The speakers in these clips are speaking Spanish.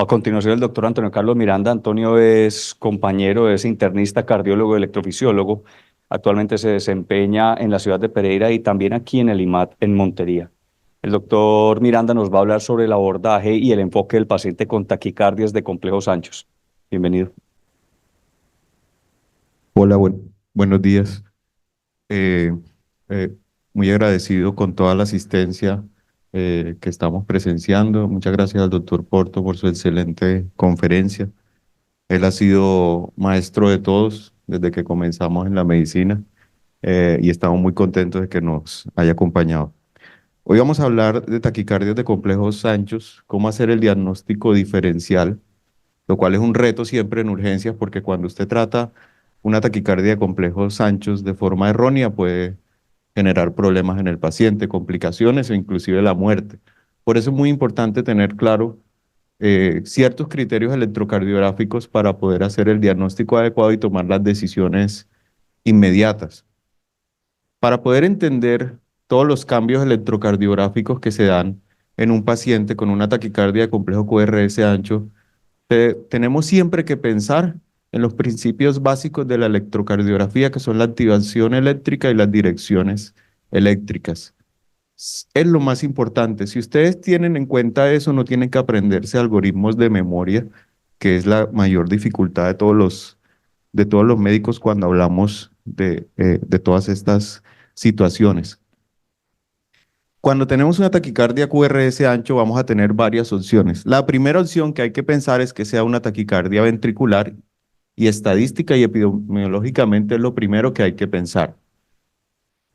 A continuación, el doctor Antonio Carlos Miranda. Antonio es compañero, es internista, cardiólogo, electrofisiólogo. Actualmente se desempeña en la ciudad de Pereira y también aquí en el IMAT en Montería. El doctor Miranda nos va a hablar sobre el abordaje y el enfoque del paciente con taquicardias de complejos anchos. Bienvenido. Hola, buenos días. Eh, eh, Muy agradecido con toda la asistencia que estamos presenciando. Muchas gracias al doctor Porto por su excelente conferencia. Él ha sido maestro de todos desde que comenzamos en la medicina y estamos muy contentos de que nos haya acompañado. Hoy vamos a hablar de taquicardias de complejos anchos, cómo hacer el diagnóstico diferencial, lo cual es un reto siempre en urgencias porque cuando usted trata una taquicardia de complejos anchos de forma errónea puede generar problemas en el paciente, complicaciones o inclusive la muerte. Por eso es muy importante tener claro ciertos criterios electrocardiográficos para poder hacer el diagnóstico adecuado y tomar las decisiones inmediatas. Para poder entender todos los cambios electrocardiográficos que se dan en un paciente con una taquicardia de complejo QRS ancho, tenemos siempre que pensar en los principios básicos de la electrocardiografía, que son la activación eléctrica y las direcciones eléctricas. Es lo más importante. Si ustedes tienen en cuenta eso, no tienen que aprenderse algoritmos de memoria, que es la mayor dificultad de todos los médicos cuando hablamos de todas estas situaciones. Cuando tenemos una taquicardia QRS ancho, vamos a tener varias opciones. La primera opción que hay que pensar es que sea una taquicardia ventricular y estadística y epidemiológicamente es lo primero que hay que pensar.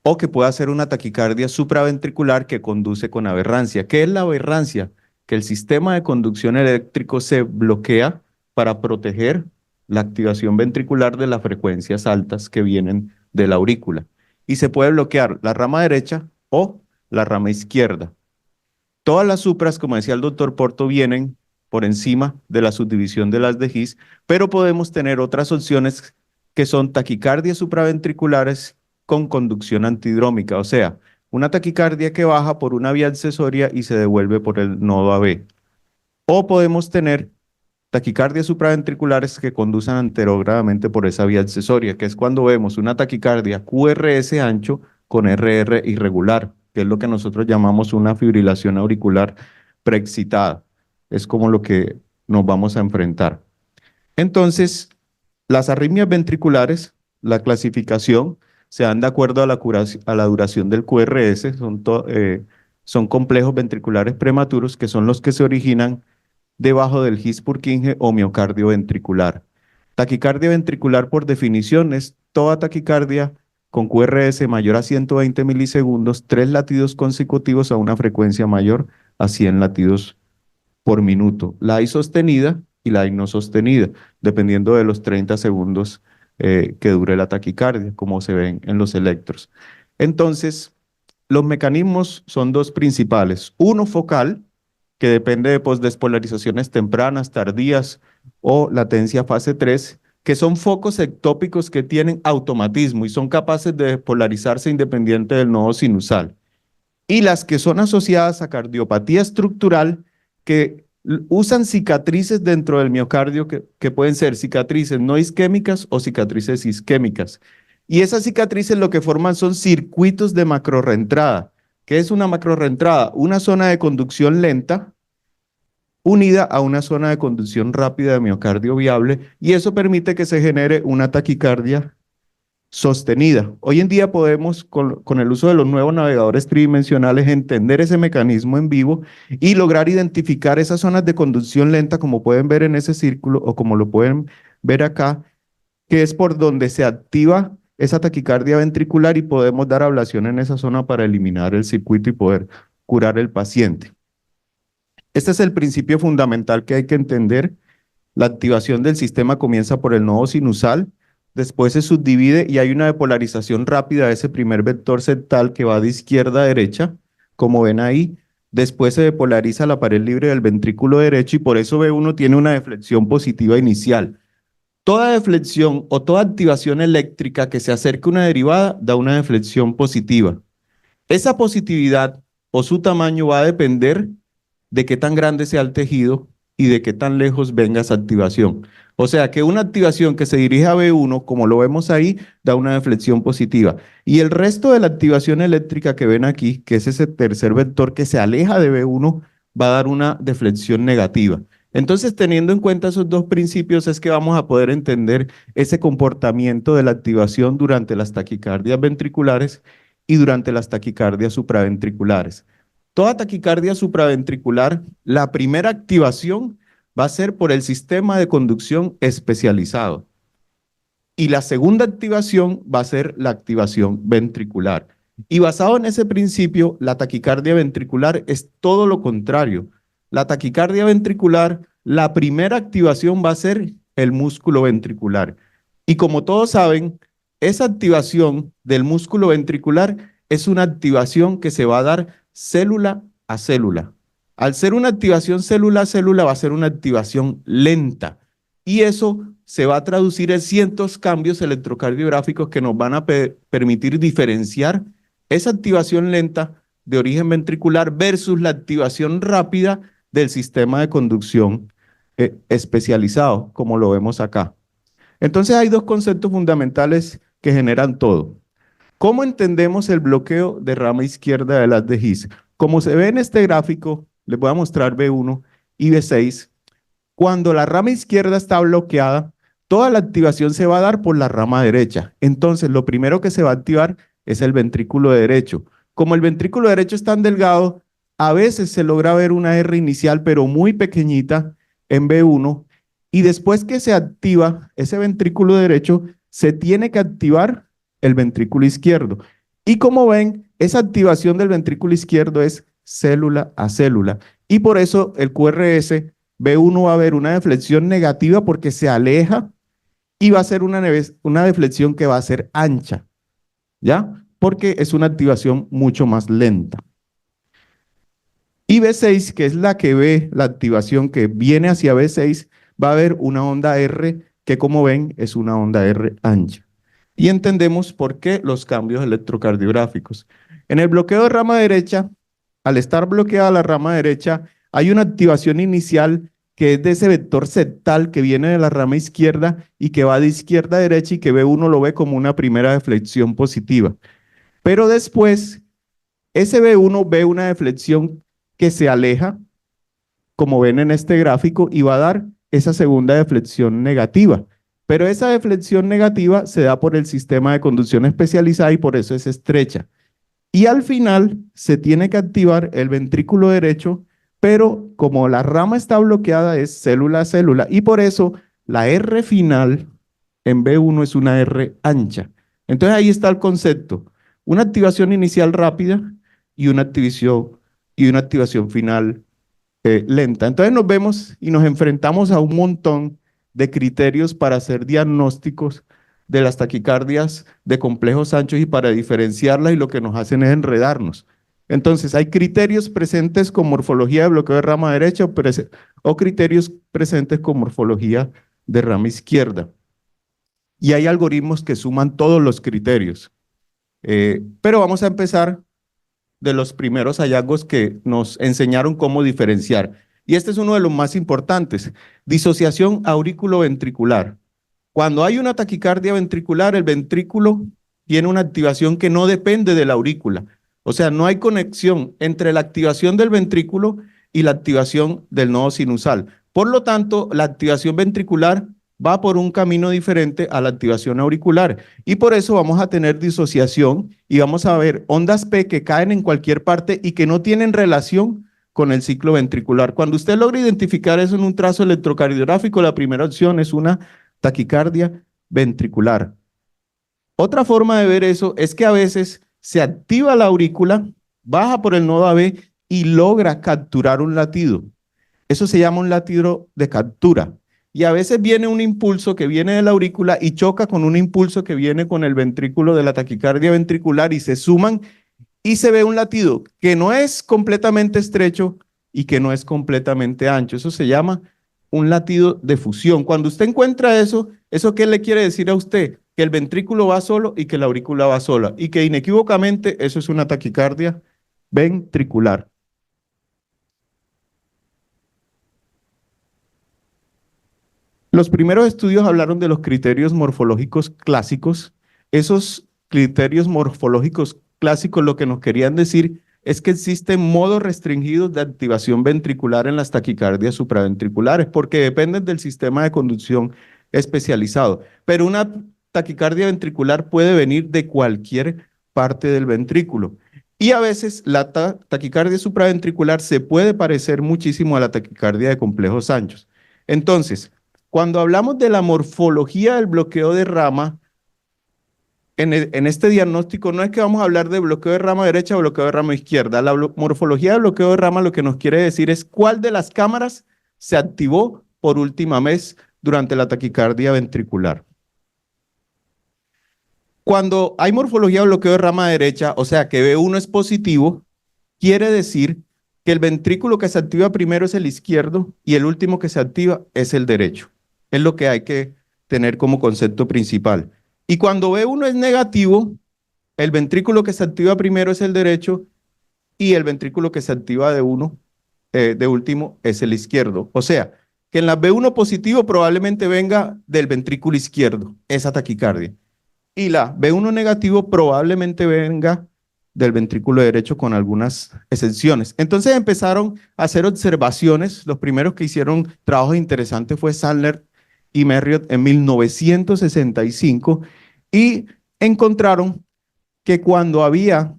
O que pueda ser una taquicardia supraventricular que conduce con aberrancia. ¿Qué es la aberrancia? Que el sistema de conducción eléctrico se bloquea para proteger la activación ventricular de las frecuencias altas que vienen de la aurícula. Y se puede bloquear la rama derecha o la rama izquierda. Todas las supras, como decía el doctor Porto, vienen por encima de la subdivisión de las de His, pero podemos tener otras opciones que son taquicardias supraventriculares con conducción antidrómica, o sea, una taquicardia que baja por una vía accesoria y se devuelve por el nodo AB. O podemos tener taquicardias supraventriculares que conducen anterogradamente por esa vía accesoria, que es cuando vemos una taquicardia QRS ancho con RR irregular, que es lo que nosotros llamamos una fibrilación auricular preexcitada. Es como lo que nos vamos a enfrentar. Entonces, las arritmias ventriculares, la clasificación, se dan de acuerdo a la duración del QRS, son complejos ventriculares prematuros, que son los que se originan debajo del His-Purkinje o miocardio ventricular. Taquicardia ventricular, por definición, es toda taquicardia con QRS mayor a 120 milisegundos, 3 latidos consecutivos a una frecuencia mayor a 100 latidos por minuto. La hay sostenida y la hay no sostenida, dependiendo de los 30 segundos que dure la taquicardia, como se ven en los electros. Entonces, los mecanismos son dos principales. Uno focal, que depende de despolarizaciones tempranas, tardías o latencia fase 3, que son focos ectópicos que tienen automatismo y son capaces de despolarizarse independiente del nodo sinusal. Y las que son asociadas a cardiopatía estructural, que usan cicatrices dentro del miocardio que pueden ser cicatrices no isquémicas o cicatrices isquémicas. Y esas cicatrices lo que forman son circuitos de macrorreentrada. ¿Qué es una macrorreentrada? Una zona de conducción lenta unida a una zona de conducción rápida de miocardio viable y eso permite que se genere una taquicardia sostenida. Hoy en día podemos, con el uso de los nuevos navegadores tridimensionales, entender ese mecanismo en vivo y lograr identificar esas zonas de conducción lenta, como pueden ver en ese círculo o como lo pueden ver acá, que es por donde se activa esa taquicardia ventricular y podemos dar ablación en esa zona para eliminar el circuito y poder curar el paciente. Este es el principio fundamental que hay que entender. La activación del sistema comienza por el nodo sinusal, después se subdivide y hay una depolarización rápida de ese primer vector septal que va de izquierda a derecha, como ven ahí. Después se depolariza la pared libre del ventrículo derecho y por eso B1 tiene una deflexión positiva inicial. Toda deflexión o toda activación eléctrica que se acerque a una derivada da una deflexión positiva. Esa positividad o su tamaño va a depender de qué tan grande sea el tejido y de qué tan lejos venga esa activación. O sea que una activación que se dirige a B1, como lo vemos ahí, da una deflexión positiva. Y el resto de la activación eléctrica que ven aquí, que es ese tercer vector que se aleja de B1, va a dar una deflexión negativa. Entonces, teniendo en cuenta esos dos principios, es que vamos a poder entender ese comportamiento de la activación durante las taquicardias ventriculares y durante las taquicardias supraventriculares. Toda taquicardia supraventricular, la primera activación va a ser por el sistema de conducción especializado. Y la segunda activación va a ser la activación ventricular. Y basado en ese principio, la taquicardia ventricular es todo lo contrario. La taquicardia ventricular, la primera activación va a ser el músculo ventricular. Y como todos saben, esa activación del músculo ventricular es una activación que se va a dar célula a célula. Al ser una activación célula a célula, va a ser una activación lenta. Y eso se va a traducir en ciertos cambios electrocardiográficos que nos van a permitir diferenciar esa activación lenta de origen ventricular versus la activación rápida del sistema de conducción especializado, como lo vemos acá. Entonces hay dos conceptos fundamentales que generan todo. ¿Cómo entendemos el bloqueo de rama izquierda del haz de His? Como se ve en este gráfico, les voy a mostrar B1 y B6. Cuando la rama izquierda está bloqueada, toda la activación se va a dar por la rama derecha. Entonces, lo primero que se va a activar es el ventrículo derecho. Como el ventrículo derecho es tan delgado, a veces se logra ver una R inicial, pero muy pequeñita en B1, y después que se activa ese ventrículo derecho, se tiene que activar el ventrículo izquierdo. Y como ven, esa activación del ventrículo izquierdo es célula a célula. Y por eso el QRS B1 va a haber una deflexión negativa porque se aleja y va a ser una deflexión que va a ser ancha, ¿ya? Porque es una activación mucho más lenta. Y B6, que es la que ve la activación que viene hacia B6, va a haber una onda R que, como ven, es una onda R ancha. Y entendemos por qué los cambios electrocardiográficos. En el bloqueo de rama derecha, al estar bloqueada la rama derecha, hay una activación inicial que es de ese vector septal que viene de la rama izquierda y que va de izquierda a derecha y que B1 lo ve como una primera deflexión positiva. Pero después, ese B1 ve una deflexión que se aleja, como ven en este gráfico, y va a dar esa segunda deflexión negativa. Pero esa deflexión negativa se da por el sistema de conducción especializada y por eso es estrecha. Y al final se tiene que activar el ventrículo derecho, pero como la rama está bloqueada es célula a célula y por eso la R final en B1 es una R ancha. Entonces ahí está el concepto, una activación inicial rápida y una activación final lenta. Entonces nos vemos y nos enfrentamos a un montón de criterios para hacer diagnósticos de las taquicardias de complejos anchos y para diferenciarlas y lo que nos hacen es enredarnos. Entonces hay criterios presentes con morfología de bloqueo de rama derecha o criterios presentes con morfología de rama izquierda. Y hay algoritmos que suman todos los criterios. Pero vamos a empezar de los primeros hallazgos que nos enseñaron cómo diferenciar. Y este es uno de los más importantes, disociación aurículo-ventricular. Cuando hay una taquicardia ventricular, el ventrículo tiene una activación que no depende de la aurícula. O sea, no hay conexión entre la activación del ventrículo y la activación del nodo sinusal. Por lo tanto, la activación ventricular va por un camino diferente a la activación auricular. Y por eso vamos a tener disociación y vamos a ver ondas P que caen en cualquier parte y que no tienen relación con el ciclo ventricular. Cuando usted logra identificar eso en un trazo electrocardiográfico, la primera opción es una taquicardia ventricular. Otra forma de ver eso es que a veces se activa la aurícula, baja por el nodo AB y logra capturar un latido. Eso se llama un latido de captura. Y a veces viene un impulso que viene de la aurícula y choca con un impulso que viene con el ventrículo de la taquicardia ventricular y se suman y se ve un latido que no es completamente estrecho y que no es completamente ancho. Eso se llama un latido de fusión. Cuando usted encuentra eso, ¿eso qué le quiere decir a usted? Que el ventrículo va solo y que la aurícula va sola y que inequívocamente eso es una taquicardia ventricular. Los primeros estudios hablaron de los criterios morfológicos clásicos. Esos criterios morfológicos clásicos lo que nos querían decir es que existen modos restringidos de activación ventricular en las taquicardias supraventriculares, porque dependen del sistema de conducción especializado. Pero una taquicardia ventricular puede venir de cualquier parte del ventrículo. Y a veces la taquicardia supraventricular se puede parecer muchísimo a la taquicardia de complejos anchos. Entonces, cuando hablamos de la morfología del bloqueo de rama, en este diagnóstico no es que vamos a hablar de bloqueo de rama derecha o bloqueo de rama izquierda. La morfología del bloqueo de rama lo que nos quiere decir es cuál de las cámaras se activó por última vez durante la taquicardia ventricular. Cuando hay morfología de bloqueo de rama derecha, o sea que B1 es positivo, quiere decir que el ventrículo que se activa primero es el izquierdo y el último que se activa es el derecho. Es lo que hay que tener como concepto principal. Y cuando B1 es negativo, el ventrículo que se activa primero es el derecho y el ventrículo que se activa de último es el izquierdo. O sea, que en la B1 positivo probablemente venga del ventrículo izquierdo, esa taquicardia. Y la B1 negativo probablemente venga del ventrículo derecho con algunas excepciones. Entonces empezaron a hacer observaciones. Los primeros que hicieron trabajos interesantes fue Sandler y Merriott en 1965 y encontraron que cuando había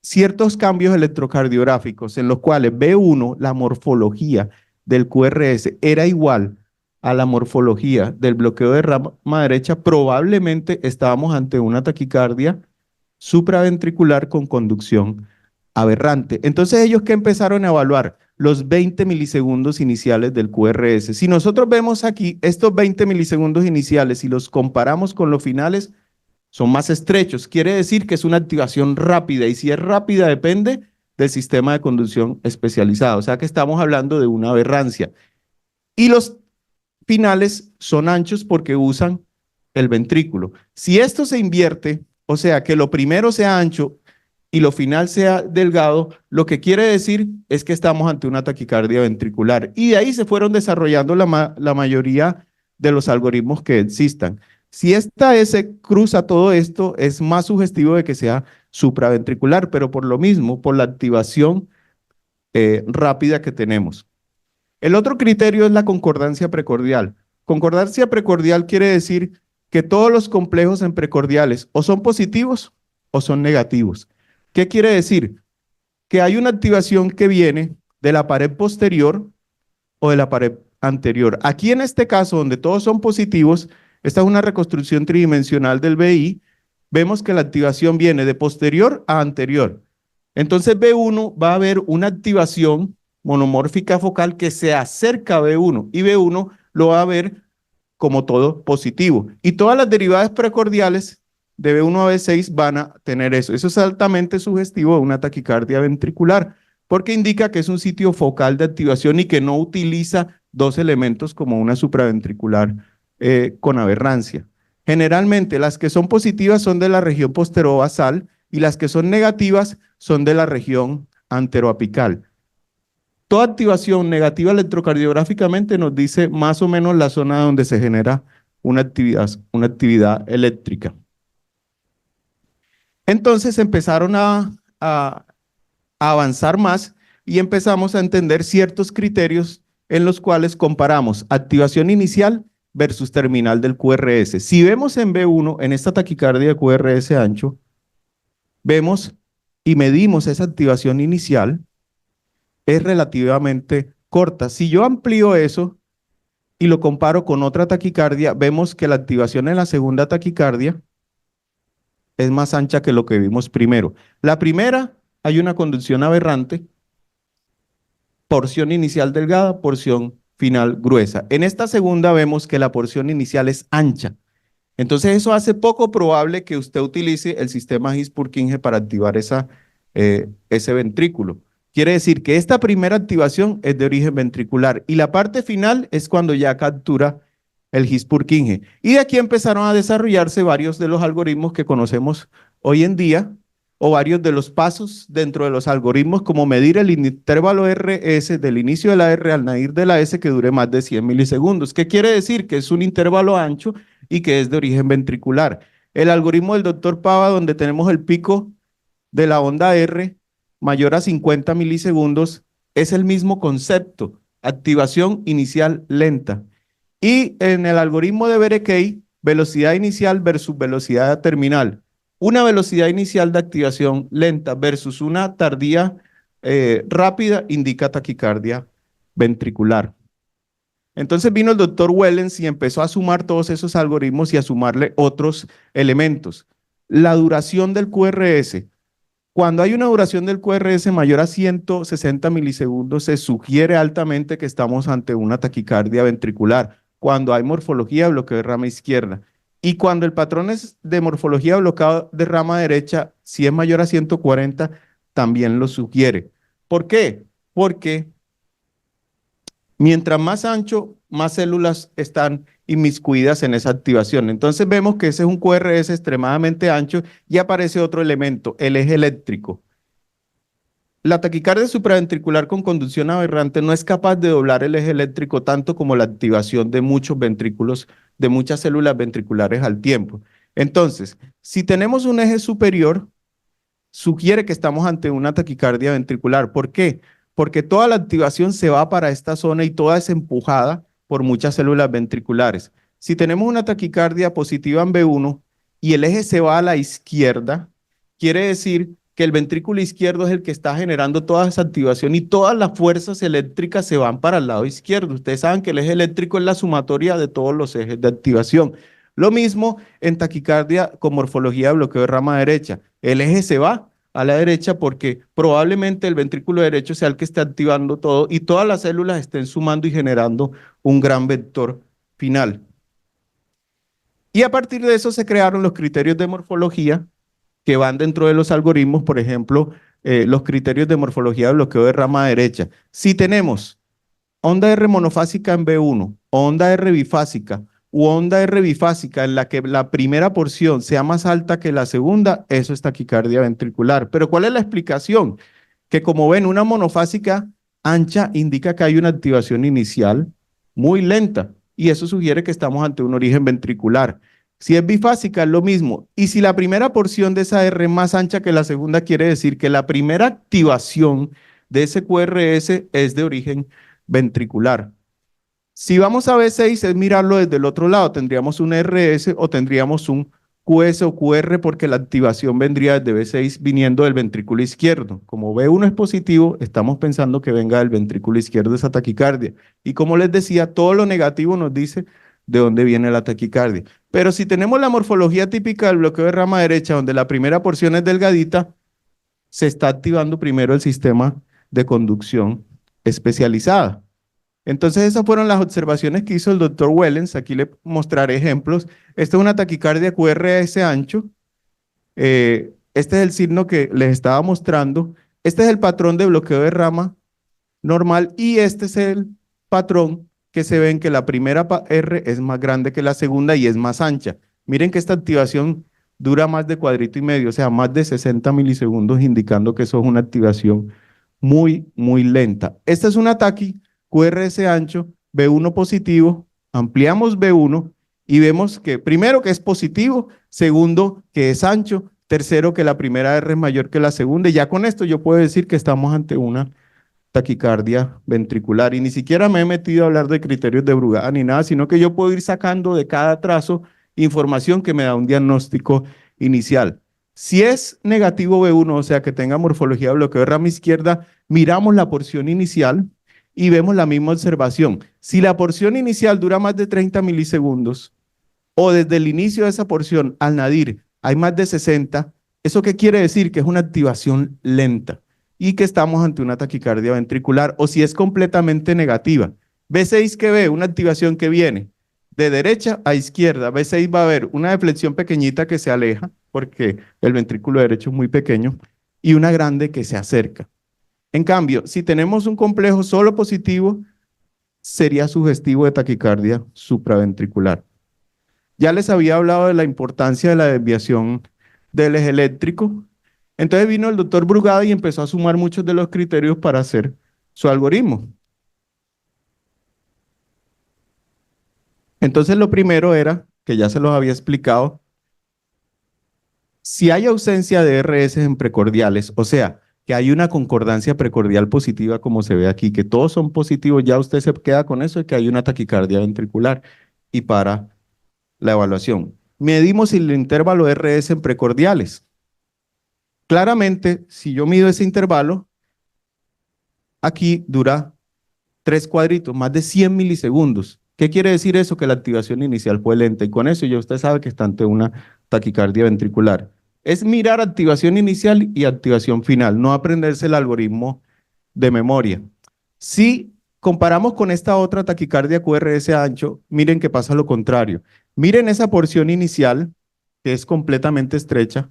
ciertos cambios electrocardiográficos en los cuales B1, la morfología del QRS era igual a la morfología del bloqueo de rama derecha, probablemente estábamos ante una taquicardia supraventricular con conducción aberrante. Entonces ellos que empezaron a evaluar los 20 milisegundos iniciales del QRS. Si nosotros vemos aquí estos 20 milisegundos iniciales y los comparamos con los finales, son más estrechos. Quiere decir que es una activación rápida y si es rápida depende del sistema de conducción especializado. O sea que estamos hablando de una aberrancia. Y los finales son anchos porque usan el ventrículo. Si esto se invierte, o sea que lo primero sea ancho y lo final sea delgado, lo que quiere decir es que estamos ante una taquicardia ventricular. Y de ahí se fueron desarrollando la mayoría de los algoritmos que existan. Si esta S cruza todo esto, es más sugestivo de que sea supraventricular, pero por lo mismo, por la activación rápida que tenemos. El otro criterio es la concordancia precordial. Concordancia precordial quiere decir que todos los complejos en precordiales o son positivos o son negativos. ¿Qué quiere decir? Que hay una activación que viene de la pared posterior o de la pared anterior. Aquí en este caso, donde todos son positivos, esta es una reconstrucción tridimensional del BI, vemos que la activación viene de posterior a anterior. Entonces B1 va a haber una activación monomórfica focal que se acerca a B1 y B1 lo va a ver como todo positivo. Y todas las derivadas precordiales de B1 a B6 van a tener eso. Eso es altamente sugestivo de una taquicardia ventricular porque indica que es un sitio focal de activación y que no utiliza dos elementos como una supraventricular con aberrancia. Generalmente las que son positivas son de la región posterobasal y las que son negativas son de la región anteroapical. Toda activación negativa electrocardiográficamente nos dice más o menos la zona donde se genera una actividad eléctrica. Entonces empezaron a avanzar más y empezamos a entender ciertos criterios en los cuales comparamos activación inicial versus terminal del QRS. Si vemos en B1, en esta taquicardia de QRS ancho, vemos y medimos esa activación inicial, es relativamente corta. Si yo amplío eso y lo comparo con otra taquicardia, vemos que la activación en la segunda taquicardia es más ancha que lo que vimos primero. La primera, hay una conducción aberrante, porción inicial delgada, porción final gruesa. En esta segunda vemos que la porción inicial es ancha. Entonces eso hace poco probable que usted utilice el sistema His-Purkinje para activar ese ventrículo. Quiere decir que esta primera activación es de origen ventricular y la parte final es cuando ya captura el His-Purkinje. Y de aquí empezaron a desarrollarse varios de los algoritmos que conocemos hoy en día o varios de los pasos dentro de los algoritmos, como medir el intervalo RS del inicio de la R al nadir de la S que dure más de 100 milisegundos. ¿Qué quiere decir? Que es un intervalo ancho y que es de origen ventricular. El algoritmo del doctor Pava, donde tenemos el pico de la onda R mayor a 50 milisegundos, es el mismo concepto, activación inicial lenta. Y en el algoritmo de Berekei, velocidad inicial versus velocidad terminal. Una velocidad inicial de activación lenta versus una tardía rápida indica taquicardia ventricular. Entonces vino el doctor Wellens y empezó a sumar todos esos algoritmos y a sumarle otros elementos. La duración del QRS. Cuando hay una duración del QRS mayor a 160 milisegundos, se sugiere altamente que estamos ante una taquicardia ventricular, cuando hay morfología de bloqueo de rama izquierda. Y cuando el patrón es de morfología de bloqueo de rama derecha, si es mayor a 140, también lo sugiere. ¿Por qué? Porque mientras más ancho, más células están inmiscuidas en esa activación. Entonces vemos que ese es un QRS extremadamente ancho y aparece otro elemento, el eje eléctrico. La taquicardia supraventricular con conducción aberrante no es capaz de doblar el eje eléctrico tanto como la activación de muchos ventrículos, de muchas células ventriculares al tiempo. Entonces, si tenemos un eje superior, sugiere que estamos ante una taquicardia ventricular. ¿Por qué? Porque toda la activación se va para esta zona y toda es empujada por muchas células ventriculares. Si tenemos una taquicardia positiva en B1 y el eje se va a la izquierda, quiere decir que el ventrículo izquierdo es el que está generando toda esa activación y todas las fuerzas eléctricas se van para el lado izquierdo. Ustedes saben que el eje eléctrico es la sumatoria de todos los ejes de activación. Lo mismo en taquicardia con morfología de bloqueo de rama derecha. El eje se va a la derecha porque probablemente el ventrículo derecho sea el que esté activando todo y todas las células estén sumando y generando un gran vector final. Y a partir de eso se crearon los criterios de morfología que van dentro de los algoritmos, por ejemplo, los criterios de morfología de bloqueo de rama derecha. Si tenemos onda R monofásica en B1, onda R bifásica u onda R bifásica en la que la primera porción sea más alta que la segunda, eso es taquicardia ventricular. Pero ¿cuál es la explicación? Que como ven, una monofásica ancha indica que hay una activación inicial muy lenta y eso sugiere que estamos ante un origen ventricular. Si es bifásica es lo mismo. Y si la primera porción de esa R es más ancha que la segunda, quiere decir que la primera activación de ese QRS es de origen ventricular. Si vamos a B6 es mirarlo desde el otro lado, tendríamos un RS o tendríamos un QS o QR porque la activación vendría desde B6 viniendo del ventrículo izquierdo. Como B1 es positivo, estamos pensando que venga del ventrículo izquierdo esa taquicardia. Y como les decía, todo lo negativo nos dice de dónde viene la taquicardia. Pero si tenemos la morfología típica del bloqueo de rama derecha, donde la primera porción es delgadita, se está activando primero el sistema de conducción especializada. Entonces esas fueron las observaciones que hizo el doctor Wellens. Aquí le mostraré ejemplos. Esta es una taquicardia QRS ancho. Este es el signo que les estaba mostrando. Este es el patrón de bloqueo de rama normal y este es el patrón que se ve en que la primera R es más grande que la segunda y es más ancha. Miren que esta activación dura más de cuadrito y medio, o sea, más de 60 milisegundos, indicando que eso es una activación muy, muy lenta. Esta es una taqui QRS ancho, B1 positivo, ampliamos B1 y vemos que primero que es positivo, segundo que es ancho, tercero que la primera R es mayor que la segunda y ya con esto yo puedo decir que estamos ante una taquicardia ventricular y ni siquiera me he metido a hablar de criterios de Brugada ni nada, sino que yo puedo ir sacando de cada trazo información que me da un diagnóstico inicial. Si es negativo B1, o sea que tenga morfología de bloqueo de rama izquierda, miramos la porción inicial y vemos la misma observación. Si la porción inicial dura más de 30 milisegundos o desde el inicio de esa porción al nadir hay más de 60, ¿eso qué quiere decir? Que es una activación lenta y que estamos ante una taquicardia ventricular, o si es completamente negativa. B6 que ve, una activación que viene de derecha a izquierda. B6 va a haber una deflexión pequeñita que se aleja, porque el ventrículo derecho es muy pequeño, y una grande que se acerca. En cambio, si tenemos un complejo solo positivo, sería sugestivo de taquicardia supraventricular. Ya les había hablado de la importancia de la desviación del eje eléctrico. Entonces vino el doctor Brugada y empezó a sumar muchos de los criterios para hacer su algoritmo. Entonces lo primero era, que ya se los había explicado, si hay ausencia de RS en precordiales, o sea, que hay una concordancia precordial positiva como se ve aquí, que todos son positivos, ya usted se queda con eso de que hay una taquicardia ventricular y para la evaluación. Medimos el intervalo RS en precordiales. Claramente, si yo mido ese intervalo, aquí dura 3 cuadritos, más de 100 milisegundos. ¿Qué quiere decir eso? Que la activación inicial fue lenta y con eso ya usted sabe que está ante una taquicardia ventricular. Es mirar activación inicial y activación final, no aprenderse el algoritmo de memoria. Si comparamos con esta otra taquicardia QRS ancho, miren que pasa lo contrario. Miren esa porción inicial que es completamente estrecha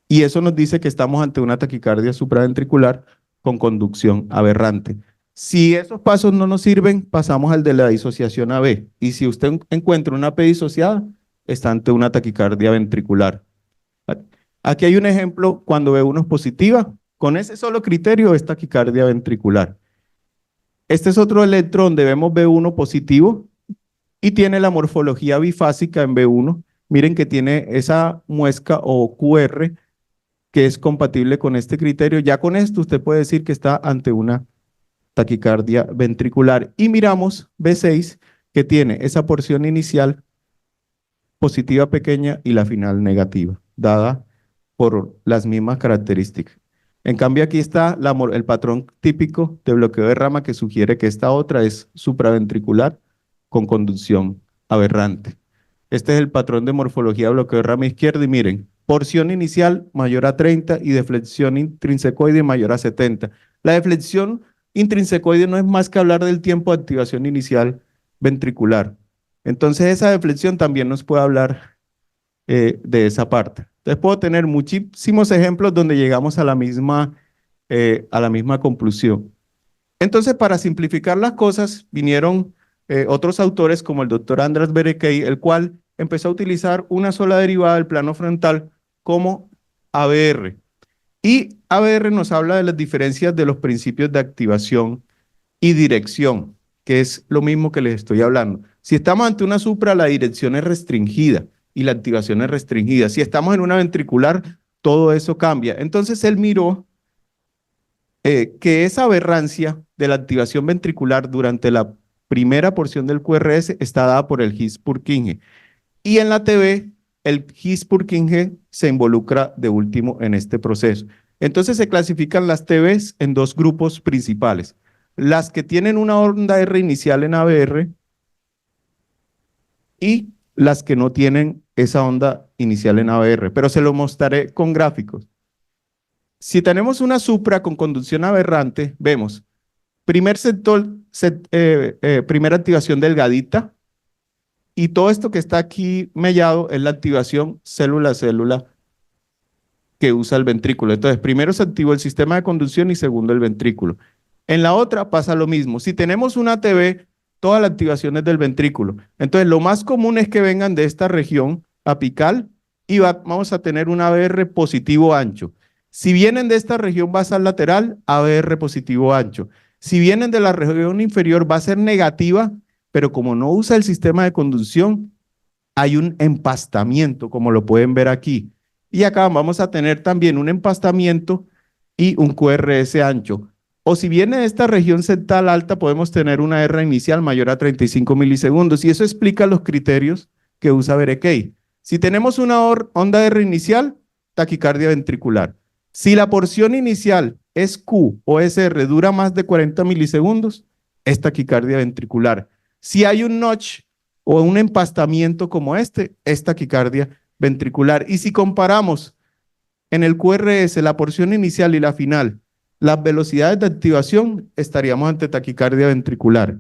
y eso nos dice que estamos ante una taquicardia supraventricular con conducción aberrante. Si esos pasos no nos sirven, pasamos al de la disociación AB. Y si usted encuentra una P disociada, está ante una taquicardia ventricular. Aquí hay un ejemplo cuando B1 es positiva. Con ese solo criterio es taquicardia ventricular. Este es otro electro donde vemos B1 positivo y tiene la morfología bifásica en B1. Miren que tiene esa muesca o QR que es compatible con este criterio. Ya con esto usted puede decir que está ante una taquicardia ventricular. Y miramos B6, que tiene esa porción inicial positiva pequeña y la final negativa, dada por las mismas características. En cambio, aquí está el patrón típico de bloqueo de rama que sugiere que esta otra es supraventricular con conducción aberrante. Este es el patrón de morfología de bloqueo de rama izquierda y miren, porción inicial mayor a 30 y deflexión intrinsecoide mayor a 70. La deflexión intrinsecoide no es más que hablar del tiempo de activación inicial ventricular. Entonces esa deflexión también nos puede hablar de esa parte. Entonces puedo tener muchísimos ejemplos donde llegamos a la misma conclusión. Entonces, para simplificar las cosas, vinieron otros autores como el doctor András Berekei, el cual empezó a utilizar una sola derivada del plano frontal como ABR. Y ABR nos habla de las diferencias de los principios de activación y dirección, que es lo mismo que les estoy hablando. Si estamos ante una supra, la dirección es restringida y la activación es restringida. Si estamos en una ventricular, todo eso cambia. Entonces él miró que esa aberrancia de la activación ventricular durante la primera porción del QRS está dada por el His-Purkinje. Y en la TB, el His-Purkinje se involucra de último en este proceso. Entonces se clasifican las TBs en dos grupos principales. Las que tienen una onda R inicial en ABR y las que no tienen esa onda inicial en ABR, pero se lo mostraré con gráficos. Si tenemos una supra con conducción aberrante, vemos primer sector, primera activación delgadita, y todo esto que está aquí mellado es la activación célula a célula que usa el ventrículo. Entonces, primero se activó el sistema de conducción y segundo el ventrículo. En la otra pasa lo mismo. Si tenemos una ATV, toda la activación es del ventrículo. Entonces, lo más común es que vengan de esta región apical y vamos a tener un ABR positivo ancho. Si vienen de esta región basal lateral, ABR positivo ancho. Si vienen de la región inferior, va a ser negativa, pero como no usa el sistema de conducción, hay un empastamiento, como lo pueden ver aquí. Y acá vamos a tener también un empastamiento y un QRS ancho. O si viene de esta región septal alta, podemos tener una R inicial mayor a 35 milisegundos. Y eso explica los criterios que usa Berekei. Si tenemos una onda R inicial, taquicardia ventricular. Si la porción inicial es Q o SR dura más de 40 milisegundos, es taquicardia ventricular. Si hay un notch o un empastamiento como este, es taquicardia ventricular. Y si comparamos en el QRS la porción inicial y la final, las velocidades de activación, estaríamos ante taquicardia ventricular.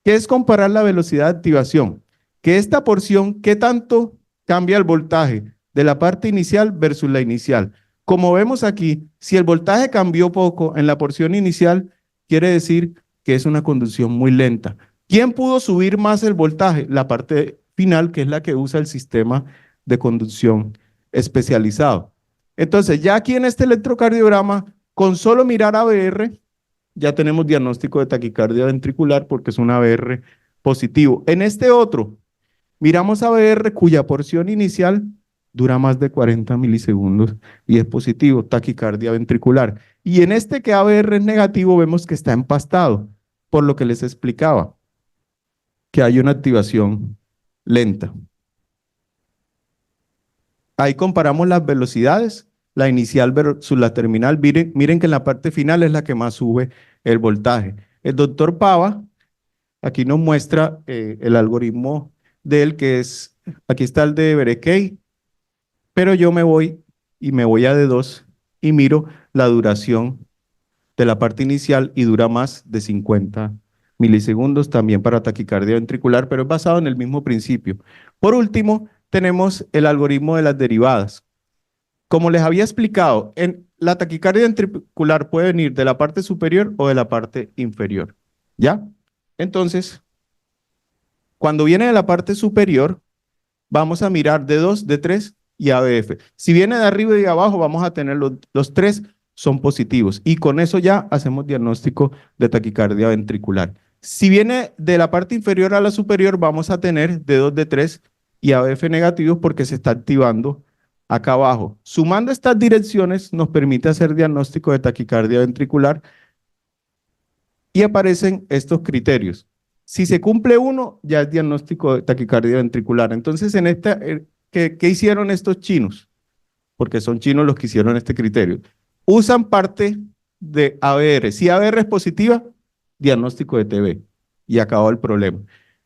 ¿Qué es comparar la velocidad de activación? Que esta porción, ¿qué tanto cambia el voltaje de la parte inicial versus la inicial? Como vemos aquí, si el voltaje cambió poco en la porción inicial, quiere decir que es una conducción muy lenta. ¿Quién pudo subir más el voltaje? La parte final, que es la que usa el sistema de conducción especializado. Entonces, ya aquí en este electrocardiograma, con solo mirar ABR, ya tenemos diagnóstico de taquicardia ventricular porque es un ABR positivo. En este otro, miramos ABR cuya porción inicial dura más de 40 milisegundos y es positivo, taquicardia ventricular. Y en este que ABR es negativo, vemos que está empastado, por lo que les explicaba, que hay una activación lenta. Ahí comparamos las velocidades, la inicial versus la terminal. Miren que en la parte final es la que más sube el voltaje. El doctor Pava aquí nos muestra el algoritmo de él, que es, aquí está el de Berekei, pero yo me voy a D2 y miro la duración de la parte inicial y dura más de 50 milisegundos también para taquicardia ventricular, pero es basado en el mismo principio. Por último, tenemos el algoritmo de las derivadas. Como les había explicado, la taquicardia ventricular puede venir de la parte superior o de la parte inferior, ¿ya? Entonces, cuando viene de la parte superior, vamos a mirar D2, D3 y ABF. Si viene de arriba y de abajo, vamos a tener los tres son positivos y con eso ya hacemos diagnóstico de taquicardia ventricular. Si viene de la parte inferior a la superior, vamos a tener D2, D3 y ABF negativos porque se está activando acá abajo. Sumando estas direcciones nos permite hacer diagnóstico de taquicardia ventricular y aparecen estos criterios. Si se cumple uno, ya es diagnóstico de taquicardia ventricular. Entonces, ¿qué hicieron estos chinos? Porque son chinos los que hicieron este criterio. Usan parte de ABR. Si ABR es positiva, diagnóstico de TB. Y acabó el problema.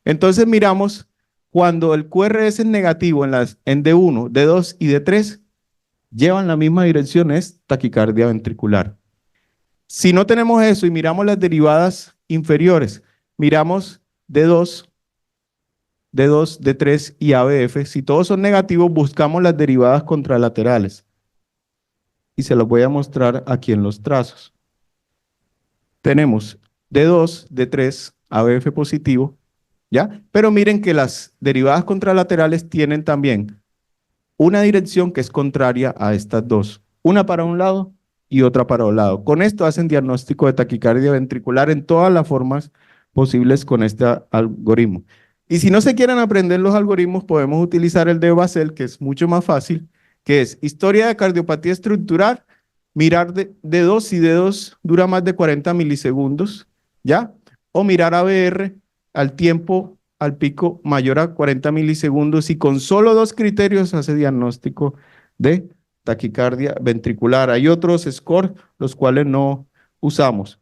Entonces miramos, cuando el QRS es negativo en D1, D2 y D3, llevan la misma dirección, es taquicardia ventricular. Si no tenemos eso y miramos las derivadas inferiores, miramos D2, D2, D3 y ABF, si todos son negativos, buscamos las derivadas contralaterales. Y se los voy a mostrar aquí en los trazos. Tenemos D2, D3, ABF positivo, ¿ya? Pero miren que las derivadas contralaterales tienen también una dirección que es contraria a estas dos. Una para un lado y otra para un lado. Con esto hacen diagnóstico de taquicardia ventricular en todas las formas posibles con este algoritmo. Y si no se quieren aprender los algoritmos, podemos utilizar el de Basel, que es mucho más fácil, que es historia de cardiopatía estructural, mirar D2, y D2 dura más de 40 milisegundos, ¿ya? O mirar ABR al tiempo, al pico mayor a 40 milisegundos y con solo dos criterios hace diagnóstico de taquicardia ventricular. Hay otros scores, los cuales no usamos.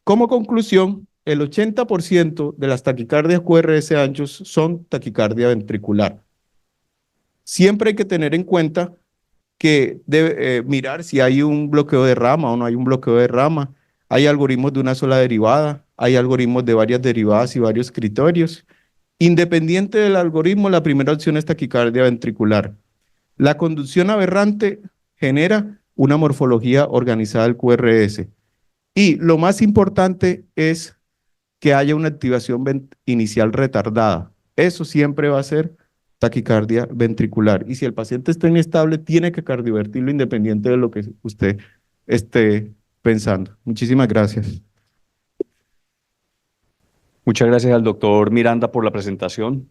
Como conclusión, el 80% de las taquicardias QRS anchos son taquicardia ventricular. Siempre hay que tener en cuenta que debe mirar si hay un bloqueo de rama o no hay un bloqueo de rama. Hay algoritmos de una sola derivada, hay algoritmos de varias derivadas y varios criterios. Independiente del algoritmo, la primera opción es taquicardia ventricular. La conducción aberrante genera una morfología organizada del QRS. Y lo más importante es que haya una activación inicial retardada. Eso siempre va a ser taquicardia ventricular. Y si el paciente está inestable, tiene que cardiovertirlo independiente de lo que usted esté pensando. Muchísimas gracias. Muchas gracias al doctor Miranda por la presentación.